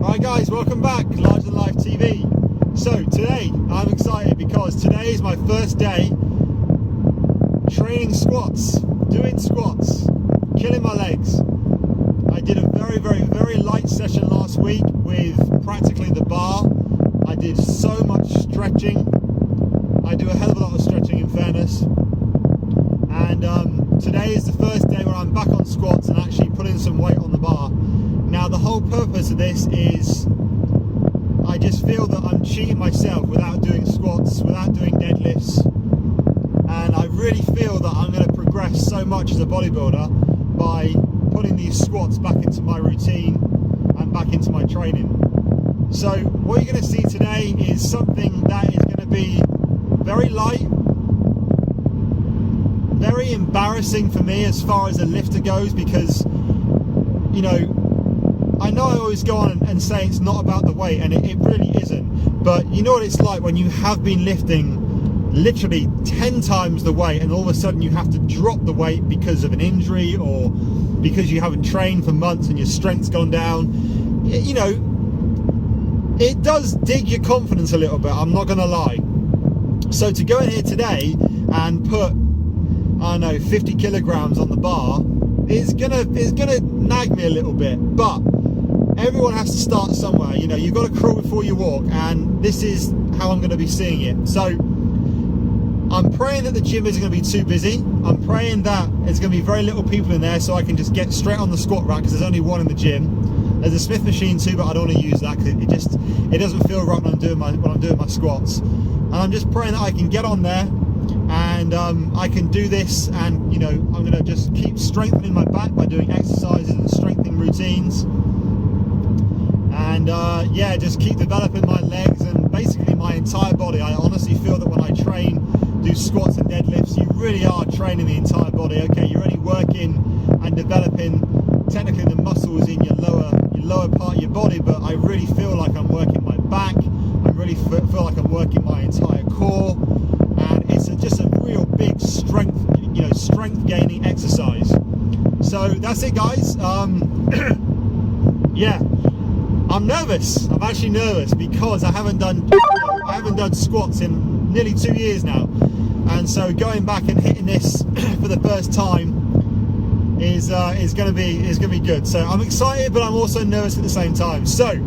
Right guys, welcome back, Larger Than Life TV. So today, I'm excited because today is my first day training squats, doing squats, killing my legs. I did a very light session last week with practically the bar. I did so much stretching. I do a hell of a lot of stretching in fairness. And today is the first day where I'm back on squats and actually putting some weight on the bar. Now the whole purpose of this is I just feel that I'm cheating myself without doing squats, without doing deadlifts, and I really feel that I'm going to progress so much as a bodybuilder by putting these squats back into my routine and back into my training. So what you're going to see today is something that is going to be very light, very embarrassing for me as far as a lifter goes, because you know, I know I always go on and say it's not about the weight, and it really isn't, but you know what it's like when you have been lifting literally 10 times the weight and all of a sudden you have to drop the weight because of an injury or because you haven't trained for months and your strength's gone down. You know, it does dig your confidence a little bit, I'm not gonna lie. So to go in here today and put, I don't know, 50 kilograms on the bar is gonna nag me a little bit, but everyone has to start somewhere. You know, you've got to crawl before you walk, and this is how I'm going to be seeing it. So I'm praying that the gym isn't going to be too busy. I'm praying that there's going to be very little people in there so I can just get straight on the squat rack, because there's only one in the gym. There's a Smith machine too, but I don't want to use that because it doesn't feel right when I'm doing my squats. And I'm just praying that I can get on there and I can do this, and you know, I'm going to just keep strengthening my back by doing exercises and strengthening routines, and yeah, just keep developing my legs and basically my entire body. I honestly feel that when I train, do squats and deadlifts, you really are training the entire body. Okay, you're only working and developing technically the muscles in your lower part of your body, but I really feel like I'm working my back. I really feel like I'm working my entire core, and it's just a real big strength, you know, strength gaining exercise. So that's it, guys. Yeah, I'm nervous. I'm actually nervous because I haven't done squats in nearly 2 years now, and so going back and hitting this for the first time is going to be good. So I'm excited, but I'm also nervous at the same time. So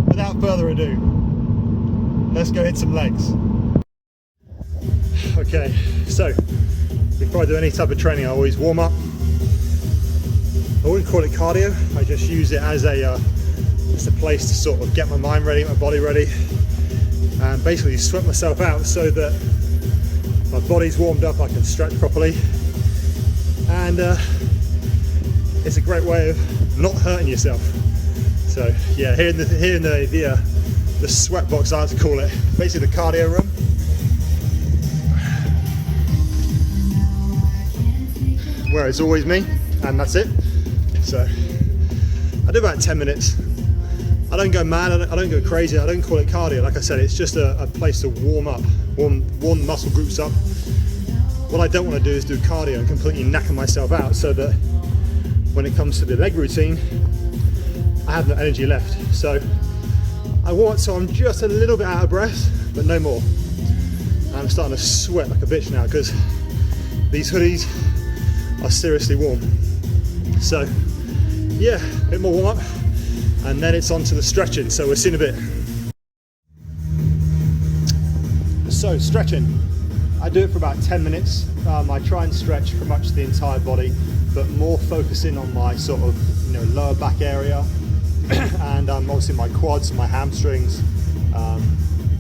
without further ado, let's go hit some legs. Okay, so before I do any type of training, I always warm up. I wouldn't call it cardio, I just use it as a place to sort of get my mind ready, my body ready, and basically sweat myself out so that my body's warmed up, I can stretch properly, and it's a great way of not hurting yourself. So yeah, here in the sweat box, I like to call it, basically the cardio room. Where it's always me, and that's it. So I do about 10 minutes. I don't go mad, I don't go crazy, I don't call it cardio. Like I said, it's just a place to warm up, warm muscle groups up. What I don't want to do is do cardio and completely knacker myself out, so that when it comes to the leg routine, I have no energy left. So I warm up so I'm just a little bit out of breath, but no more. I'm starting to sweat like a bitch now because these hoodies are seriously warm. So yeah, a bit more warm up, and then it's on to the stretching, so we'll see in a bit. So stretching, I do it for about 10 minutes. I try and stretch pretty much the entire body, but more focusing on my sort of, you know, lower back area, and obviously my quads, my hamstrings,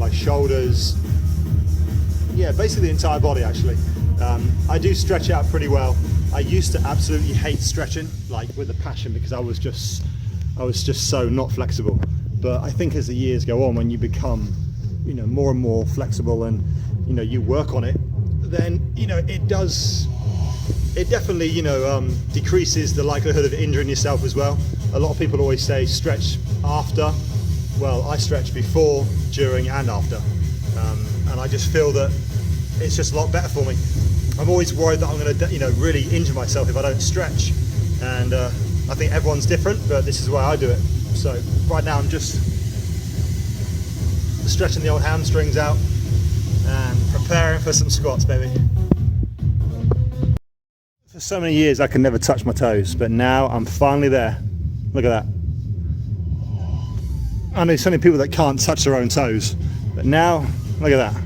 my shoulders, yeah, basically the entire body actually. I do stretch out pretty well. I used to absolutely hate stretching, like with a passion, because I was just so not flexible. But I think as the years go on, when you become, you know, more and more flexible, and you know, you work on it, then you know, it definitely, you know, decreases the likelihood of injuring yourself as well. A lot of people always say stretch after. Well, I stretch before, during, and after, and I just feel that it's just a lot better for me. I'm always worried that I'm going to, you know, really injure myself if I don't stretch, and I think everyone's different, but this is the way I do it. So right now I'm just stretching the old hamstrings out and preparing for some squats, baby. For so many years I could never touch my toes, but now I'm finally there. Look at that. I know so many people that can't touch their own toes, but now, look at that.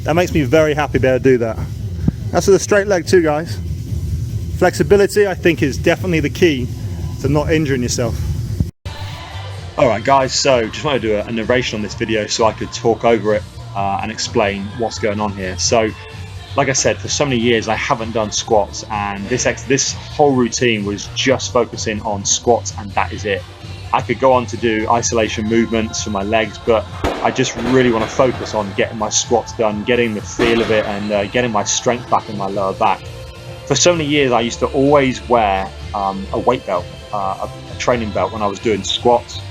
That makes me very happy to be able to do that. That's with a straight leg too, guys. Flexibility, I think, is definitely the key to not injuring yourself. Alright guys, so just want to do a narration on this video so I could talk over it and explain what's going on here. So, like I said, for so many years I haven't done squats, and this whole routine was just focusing on squats, and that is it. I could go on to do isolation movements for my legs, but I just really want to focus on getting my squats done, getting the feel of it, and getting my strength back in my lower back. For so many years I used to always wear a weight belt, a training belt when I was doing squats,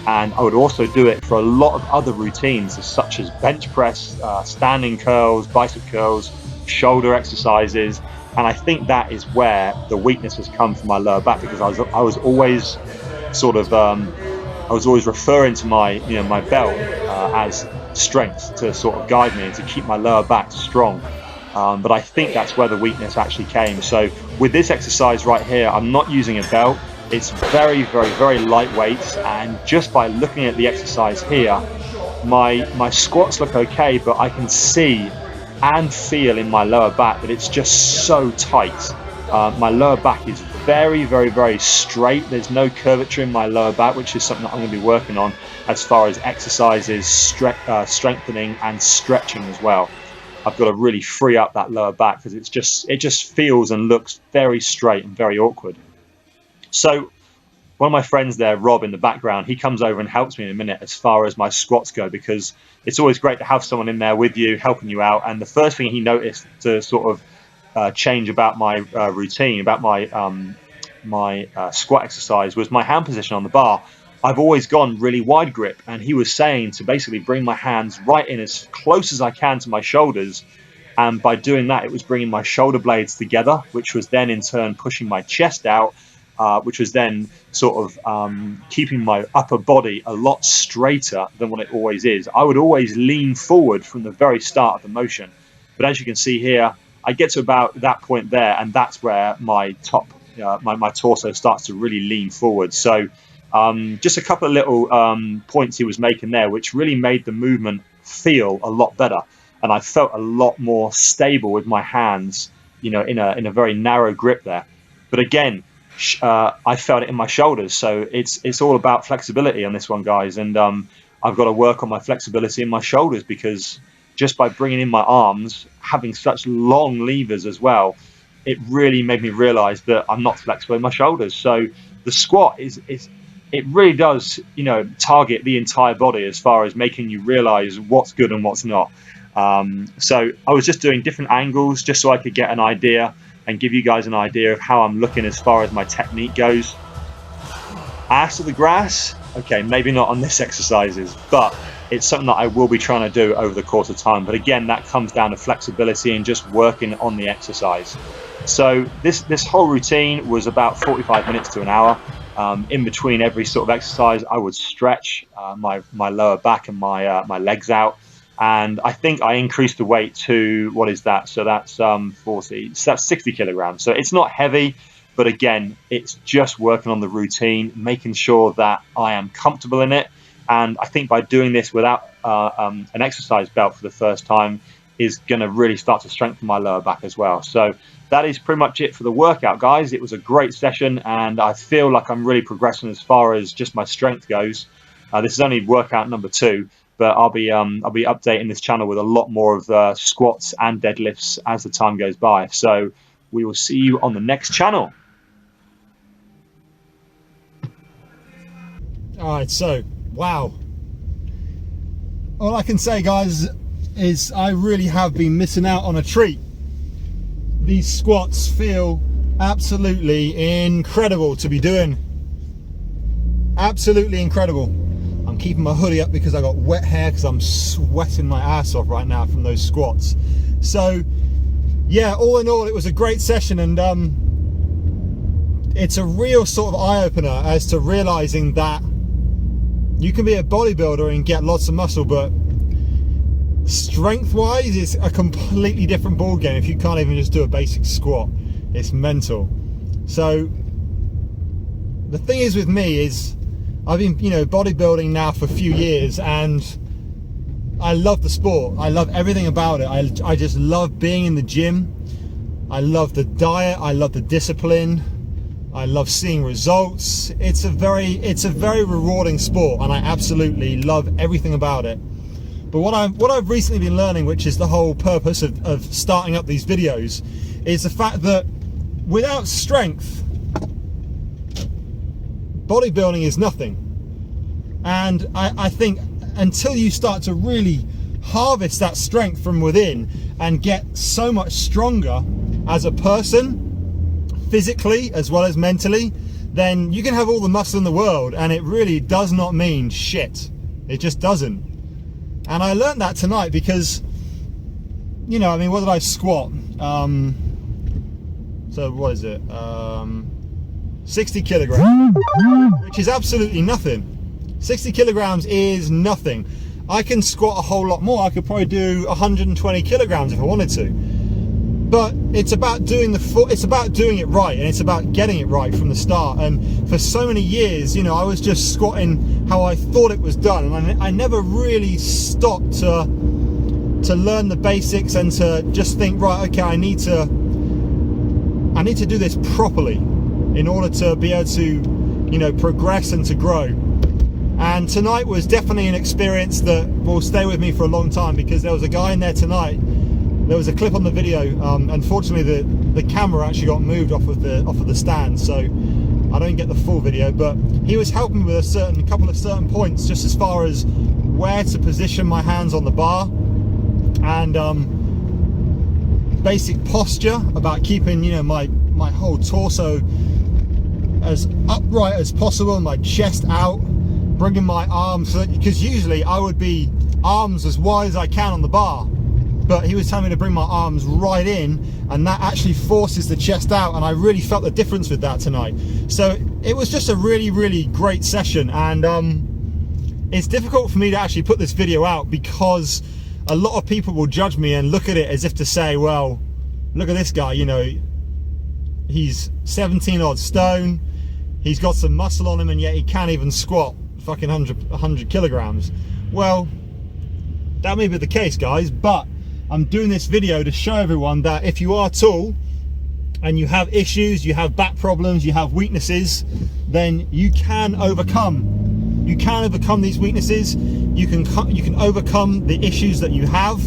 and I would also do it for a lot of other routines such as bench press, standing curls, bicep curls, shoulder exercises, and I think that is where the weakness has come from my lower back, because I was always sort of I was always referring to my my belt as strength to sort of guide me and to keep my lower back strong, but I think that's where the weakness actually came. So with this exercise right here, I'm not using a belt. It's very lightweight, and just by looking at the exercise here, my squats look okay, but I can see and feel in my lower back that it's just so tight. My lower back is very straight. There's no curvature in my lower back, which is something that I'm going to be working on as far as exercises, strengthening and stretching as well. I've got to really free up that lower back because it just feels and looks very straight and very awkward. So one of my friends there, Rob, in the background, he comes over and helps me in a minute as far as my squats go, because it's always great to have someone in there with you, helping you out. And the first thing he noticed to sort of change about my routine, about my squat exercise, was my hand position on the bar. I've always gone really wide grip, and he was saying to basically bring my hands right in as close as I can to my shoulders, and by doing that it was bringing my shoulder blades together, which was then in turn pushing my chest out, which was then sort of keeping my upper body a lot straighter than what it always is. I would always lean forward from the very start of the motion, but as you can see here, I get to about that point there, and that's where my my torso starts to really lean forward. So just a couple of little points he was making there, which really made the movement feel a lot better, and I felt a lot more stable with my hands, in a very narrow grip there. But again, I felt it in my shoulders, so it's all about flexibility on this one, guys, and I've got to work on my flexibility in my shoulders, because just by bringing in my arms, having such long levers as well, it really made me realize that I'm not flexible in my shoulders. So the squat it really does target the entire body as far as making you realize what's good and what's not. So I was just doing different angles just so I could get an idea and give you guys an idea of how I'm looking as far as my technique goes. Ass to the grass, okay, maybe not on this exercises, but it's something that I will be trying to do over the course of time. But again, that comes down to flexibility and just working on the exercise. So this whole routine was about 45 minutes to an hour. In between every sort of exercise, I would stretch my lower back and my legs out. And I think I increased the weight to, what is that? So that's 40, so that's 60 kilograms. So it's not heavy, but again, it's just working on the routine, making sure that I am comfortable in it. And I think by doing this without an exercise belt for the first time is going to really start to strengthen my lower back as well. So that is pretty much it for the workout, guys. It was a great session, and I feel like I'm really progressing as far as just my strength goes. This is only workout number 2. But I'll be updating this channel with a lot more of squats and deadlifts as the time goes by. So we will see you on the next channel. All right, so wow. All I can say, guys, is I really have been missing out on a treat. These squats feel absolutely incredible to be doing. Absolutely incredible. I'm keeping my hoodie up because I got wet hair because I'm sweating my ass off right now from those squats. So yeah, all in all, it was a great session, and it's a real sort of eye-opener as to realizing that you can be a bodybuilder and get lots of muscle, but strength-wise, it's a completely different ballgame if you can't even just do a basic squat. It's mental. So the thing is with me is I've been, you know, bodybuilding now for a few years, and I love the sport. I love everything about it. I just love being in the gym. I love the diet. I love the discipline. I love seeing results. It's a very rewarding sport, and I absolutely love everything about it. But what I've recently been learning, which is the whole purpose of starting up these videos, is the fact that without strength, bodybuilding is nothing. And I think until you start to really harvest that strength from within and get so much stronger as a person, physically as well as mentally, then you can have all the muscle in the world and it really does not mean shit. It just doesn't. And I learned that tonight because, you know, I mean, what did I squat? So what is it? 60 kilograms, which is absolutely nothing. 60 kilograms is nothing. I can squat a whole lot more. I could probably do 120 kilograms if I wanted to. But it's about doing it's about doing it right, and it's about getting it right from the start. And for so many years, you know, I was just squatting how I thought it was done, and I never really stopped to learn the basics and to just think, right, okay, I need to do this properly in order to be able to, you know, progress and to grow. And tonight was definitely an experience that will stay with me for a long time, because there was a guy in there tonight. There was a clip on the video. Unfortunately, the camera actually got moved off of the stand, so I don't get the full video. But he was helping me with a couple of certain points, just as far as where to position my hands on the bar, and basic posture about keeping, you know, my whole torso as upright as possible, my chest out, bringing my arms, because usually I would be arms as wide as I can on the bar, but he was telling me to bring my arms right in, and that actually forces the chest out, and I really felt the difference with that tonight. So it was just a really, really great session, and it's difficult for me to actually put this video out because a lot of people will judge me and look at it as if to say, well, look at this guy, you know, he's 17 odd stone, he's got some muscle on him, and yet he can't even squat fucking 100 kilograms. Well, that may be the case, guys, but I'm doing this video to show everyone that if you are tall and you have issues, you have back problems, you have weaknesses, then you can overcome. You can overcome these weaknesses. You can overcome the issues that you have,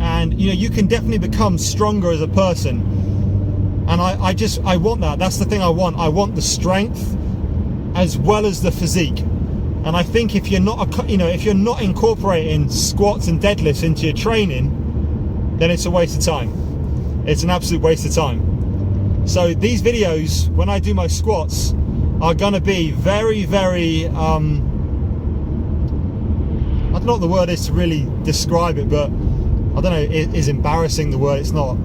and you know, you can definitely become stronger as a person. And I want that. That's the thing I want. I want the strength as well as the physique. And I think if you're not, if you're not incorporating squats and deadlifts into your training, then it's a waste of time. It's an absolute waste of time. So these videos, when I do my squats, are going to be very, very, I don't know what the word is to really describe it, but I don't know, is embarrassing the word? It's not.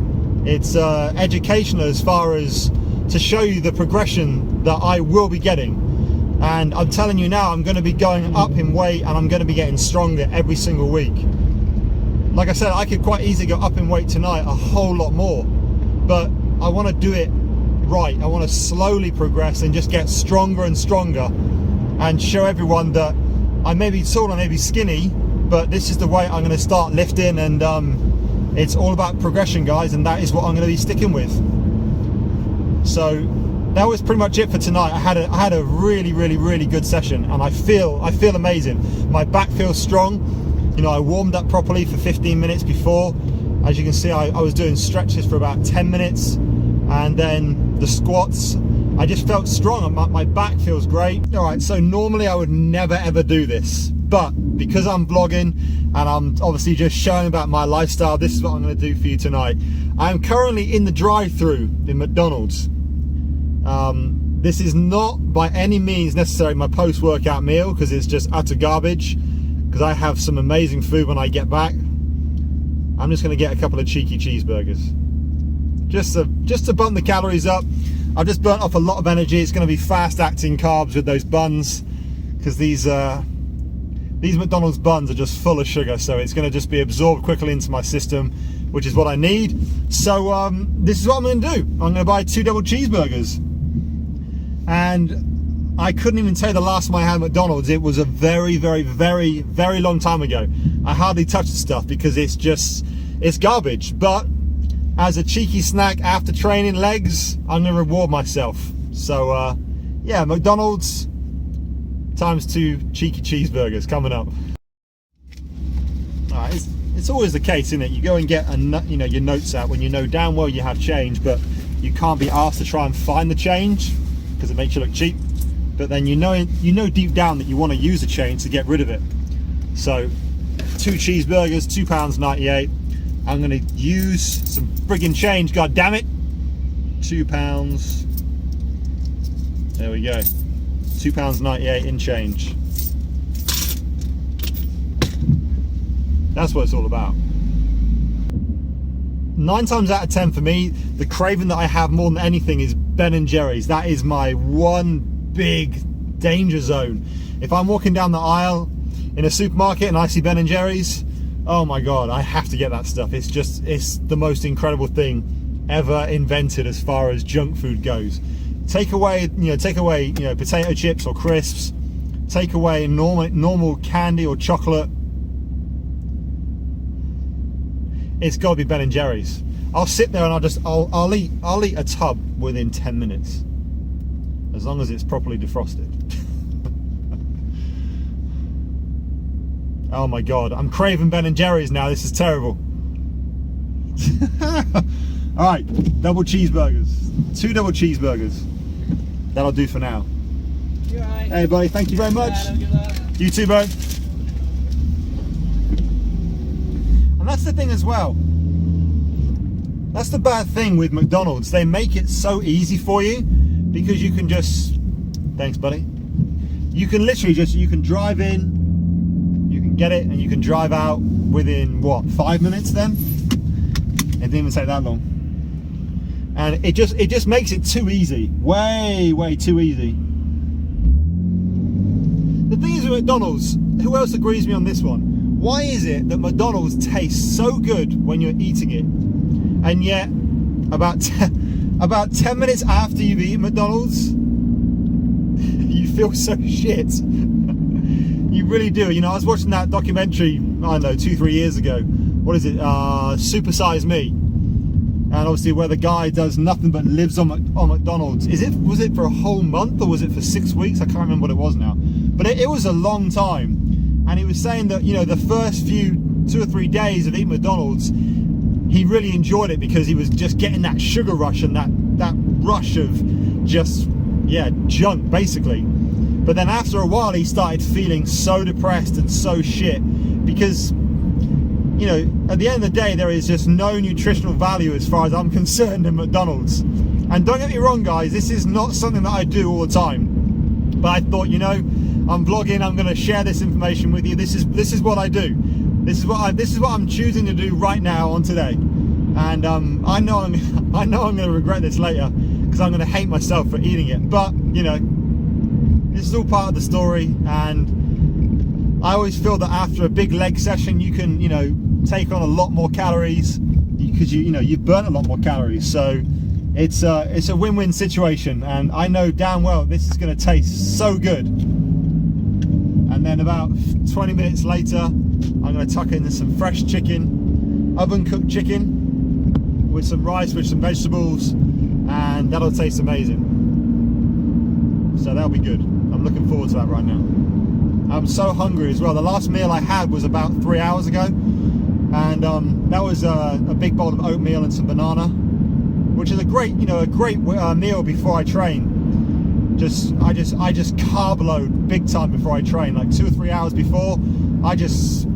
It's educational as far as to show you the progression that I will be getting. And I'm telling you now, I'm going to be going up in weight, and I'm going to be getting stronger every single week. Like I said, I could quite easily go up in weight tonight a whole lot more, but I want to do it right. I want to slowly progress and just get stronger and stronger, and show everyone that I may be tall, I may be skinny, but this is the way I'm going to start lifting. And it's all about progression, guys, and that is what I'm going to be sticking with. So that was pretty much it for tonight. I had a really, really, really good session, and I feel amazing. My back feels strong. You know, I warmed up properly for 15 minutes before. As you can see, I was doing stretches for about 10 minutes, and then the squats, I just felt strong. My back feels great. All right, so normally I would never ever do this, but because I'm vlogging and I'm obviously just showing about my lifestyle, this is what I'm going to do for you tonight. I'm currently in the drive-thru in McDonald's. This is not by any means necessarily my post-workout meal, because it's just utter garbage, because I have some amazing food when I get back. I'm just going to get a couple of cheeky cheeseburgers just to bump the calories up. I've just burnt off a lot of energy. It's going to be fast acting carbs with those buns, because these McDonald's buns are just full of sugar, so it's going to just be absorbed quickly into my system, which is what I need. So this is what I'm going to do. I'm going to buy 2 double cheeseburgers. And I couldn't even tell you the last time I had McDonald's. It was a very, very, very, very long time ago. I hardly touch the stuff because it's garbage. But as a cheeky snack after training legs, I'm going to reward myself. So yeah, McDonald's times 2 cheeky cheeseburgers coming up. All right, it's always the case, isn't it? You go and get your notes out when you know damn well you have change, but you can't be asked to try and find the change because it makes you look cheap. But then you know deep down that you want to use the change to get rid of it. So 2 cheeseburgers, £2.98. I'm going to use some friggin' change, god damn it. £2. There we go. £2.98 in change. That's what it's all about. 9 times out of 10 for me, the craving that I have more than anything is Ben & Jerry's. That is my one big danger zone. If I'm walking down the aisle in a supermarket and I see Ben & Jerry's, oh my god, I have to get that stuff. It's the most incredible thing ever invented as far as junk food goes. Take away potato chips or crisps. Take away normal candy or chocolate. It's got to be Ben & Jerry's. I'll sit there and I'll eat a tub within 10 minutes, as long as it's properly defrosted. Oh my god, I'm craving Ben & Jerry's now. This is terrible. All right, double cheeseburgers, 2 double cheeseburgers. That'll do for now. You're right. Hey buddy, thank you very much. You too, bro. And that's the thing as well. That's the bad thing with McDonald's. They make it so easy for you because you can just, thanks buddy. You can literally you can drive in, you can get it, and you can drive out within what, 5 minutes then? It didn't even take that long. And it just makes it too easy. Way too easy. The thing is with McDonald's, who else agrees with me on this one? Why is it that McDonald's tastes so good when you're eating it, and yet about 10 minutes after you've eaten McDonald's, you feel so shit? You really do. You know, I was watching that documentary, I don't know, 2-3 years ago. What is it? Super Size Me. And obviously where the guy does nothing but lives on McDonald's. Was it for a whole month or was it for 6 weeks? I can't remember what it was now. But it was a long time. And he was saying that, you know, the first few 2 or 3 days of eating McDonald's, he really enjoyed it because he was just getting that sugar rush and that rush of just, yeah, junk basically. But then after a while he started feeling so depressed and so shit because, you know, at the end of the day there is just no nutritional value as far as I'm concerned in McDonald's. And don't get me wrong guys, this is not something that I do all the time. But I thought, you know, I'm vlogging, I'm going to share this information with you. This is what I do. This is what I'm choosing to do right now on today. And I know I'm going to regret this later because I'm going to hate myself for eating it. But you know, this is all part of the story. And I always feel that after a big leg session, you can, you know, take on a lot more calories because you've burnt a lot more calories. So it's a win-win situation. And I know damn well this is going to taste so good. And then about 20 minutes later, I'm going to tuck in some fresh chicken, oven cooked chicken with some rice, with some vegetables, and that'll taste amazing. So that'll be good. I'm looking forward to that right now. I'm so hungry as well. The last meal I had was about 3 hours ago, and that was a big bowl of oatmeal and some banana, which is a great meal before I train. I just carb load big time before I train. Like 2 or 3 hours before, I just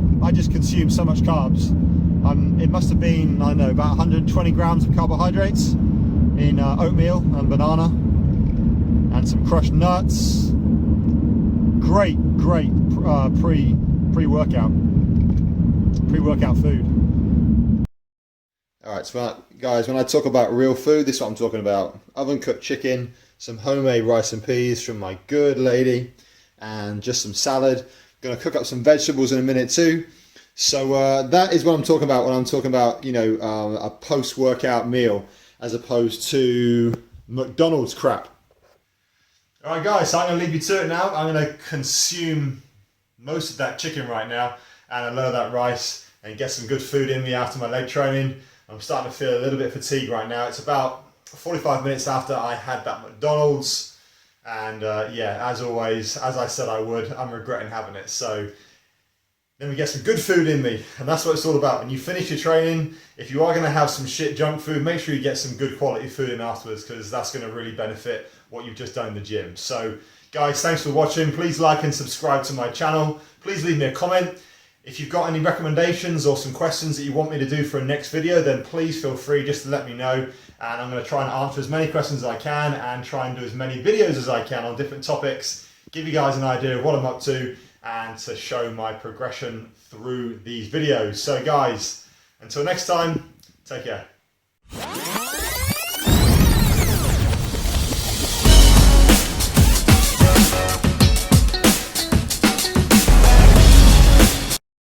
consume so much carbs. It must have been, I don't know, about 120 grams of carbohydrates in oatmeal and banana and some crushed nuts. Great pre-workout food. Alright, so guys, when I talk about real food, this is what I'm talking about. Oven cooked chicken, some homemade rice and peas from my good lady, and just some salad. Going to cook up some vegetables in a minute too. So that is what I'm talking about when I'm talking about, you know, a post-workout meal as opposed to McDonald's crap. Alright guys, so I'm going to leave you to it now. I'm going to consume most of that chicken right now and a load of that rice and get some good food in me after my leg training. I'm starting to feel a little bit fatigued right now. It's about 45 minutes after I had that McDonald's. And yeah, as always, as I said I would, I'm regretting having it. So then we get some good food in me, and that's what it's all about. When you finish your training, if you are going to have some shit junk food, make sure you get some good quality food in afterwards, because that's going to really benefit what you've just done in the gym. So guys, thanks for watching. Please like and subscribe to my channel. Please leave me a comment. If you've got any recommendations or some questions that you want me to do for a next video, then please feel free just to let me know. And I'm going to try and answer as many questions as I can and try and do as many videos as I can on different topics, give you guys an idea of what I'm up to and to show my progression through these videos. So guys, until next time, take care.